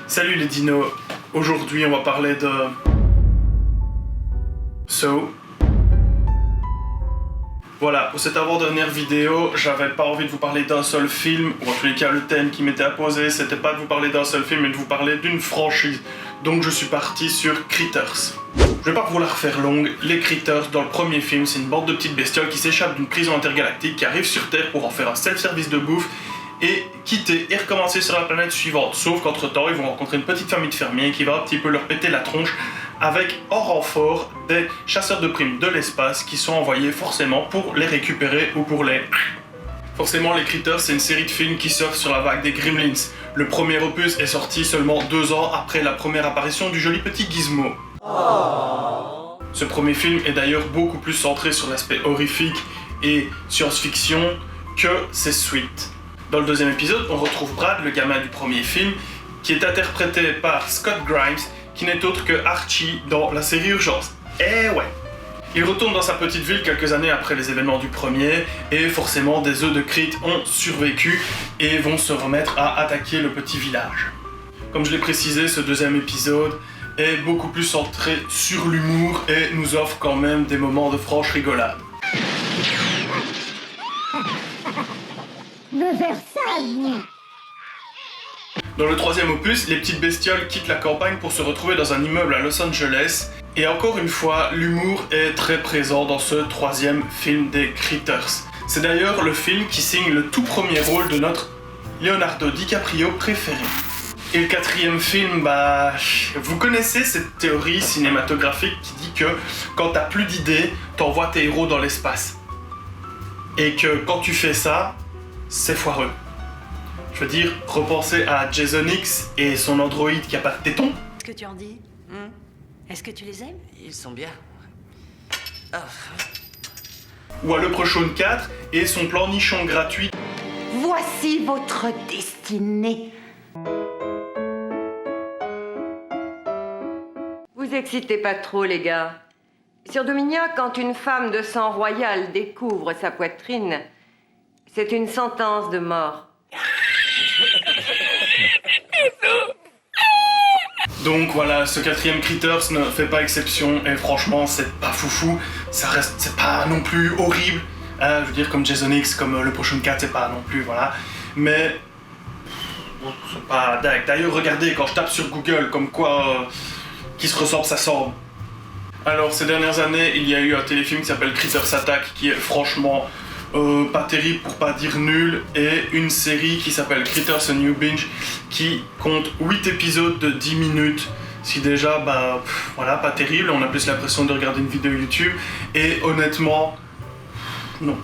Salut les dinos, aujourd'hui on va parler de... So... Voilà, pour cette avant-dernière vidéo, j'avais pas envie de vous parler d'un seul film, ou en tous les cas le thème qui m'était imposé, c'était pas de vous parler d'un seul film, mais de vous parler d'une franchise. Donc je suis parti sur Critters. Je vais pas vous la refaire longue, les Critters dans le premier film, c'est une bande de petites bestioles qui s'échappent d'une prison intergalactique, qui arrivent sur Terre pour en faire un self-service de bouffe, et quitter et recommencer sur la planète suivante. Sauf qu'entre temps, ils vont rencontrer une petite famille de fermiers qui va un petit peu leur péter la tronche avec en renfort des chasseurs de primes de l'espace qui sont envoyés forcément pour les récupérer ou pour les... Forcément, les Critters, c'est une série de films qui surfent sur la vague des Gremlins. Le premier opus est sorti seulement 2 ans après la première apparition du joli petit Gizmo. Ce premier film est d'ailleurs beaucoup plus centré sur l'aspect horrifique et science-fiction que ses suites. Dans le deuxième épisode, on retrouve Brad, le gamin du premier film, qui est interprété par Scott Grimes, qui n'est autre que Archie dans la série Urgence. Eh ouais! Il retourne dans sa petite ville quelques années après les événements du premier, et forcément des œufs de Crit ont survécu et vont se remettre à attaquer le petit village. Comme je l'ai précisé, ce deuxième épisode est beaucoup plus centré sur l'humour et nous offre quand même des moments de franche rigolade. De Versailles. Dans le troisième opus, les petites bestioles quittent la campagne pour se retrouver dans un immeuble à Los Angeles. Et encore une fois, l'humour est très présent dans ce troisième film des Critters. C'est d'ailleurs le film qui signe le tout premier rôle de notre Leonardo DiCaprio préféré. Et le quatrième film, vous connaissez cette théorie cinématographique qui dit que quand t'as plus d'idées, t'envoies tes héros dans l'espace. Et que quand tu fais ça, c'est foireux. Je veux dire, repensez à Jason X et son androïde qui a pas de téton. Qu'est-ce que tu en dis? Est-ce que tu les aimes? Ils sont bien. Ou à Leprechaun 4 et son plan nichon gratuit. Voici votre destinée. Vous excitez pas trop, les gars. Sur Dominia, quand une femme de sang royal découvre sa poitrine, c'est une sentence de mort. Donc voilà, ce quatrième Critters ne fait pas exception et franchement c'est pas foufou, ça reste, c'est pas non plus horrible, je veux dire comme Jason X, comme Leprechaun 4, c'est pas non plus, voilà, mais c'est pas dingue. D'ailleurs regardez, quand je tape sur Google comme quoi qui se ressemble, ça semble. Alors ces dernières années, il y a eu un téléfilm qui s'appelle Critters Attack qui est franchement pas terrible pour pas dire nul, et une série qui s'appelle Critters A New Binge qui compte 8 épisodes de 10 minutes, ce qui déjà voilà, pas terrible, on a plus l'impression de regarder une vidéo YouTube, et honnêtement non.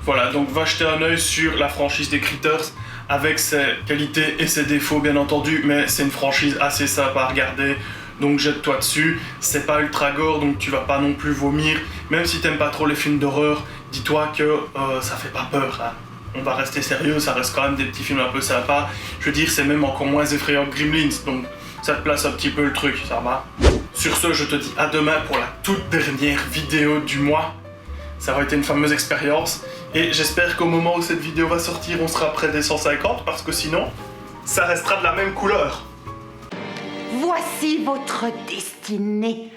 Voilà, donc va jeter un œil sur la franchise des Critters avec ses qualités et ses défauts bien entendu, mais c'est une franchise assez sympa à regarder. Donc jette-toi dessus, c'est pas ultra gore donc tu vas pas non plus vomir. Même si t'aimes pas trop les films d'horreur, dis-toi que ça fait pas peur, hein. On va rester sérieux, ça reste quand même des petits films un peu sympas. Je veux dire, c'est même encore moins effrayant que Gremlins, donc ça te place un petit peu le truc, ça va. Sur ce, je te dis à demain pour la toute dernière vidéo du mois. Ça aura été une fameuse expérience, et j'espère qu'au moment où cette vidéo va sortir, on sera près des 150, parce que sinon, ça restera de la même couleur. Voici votre destinée.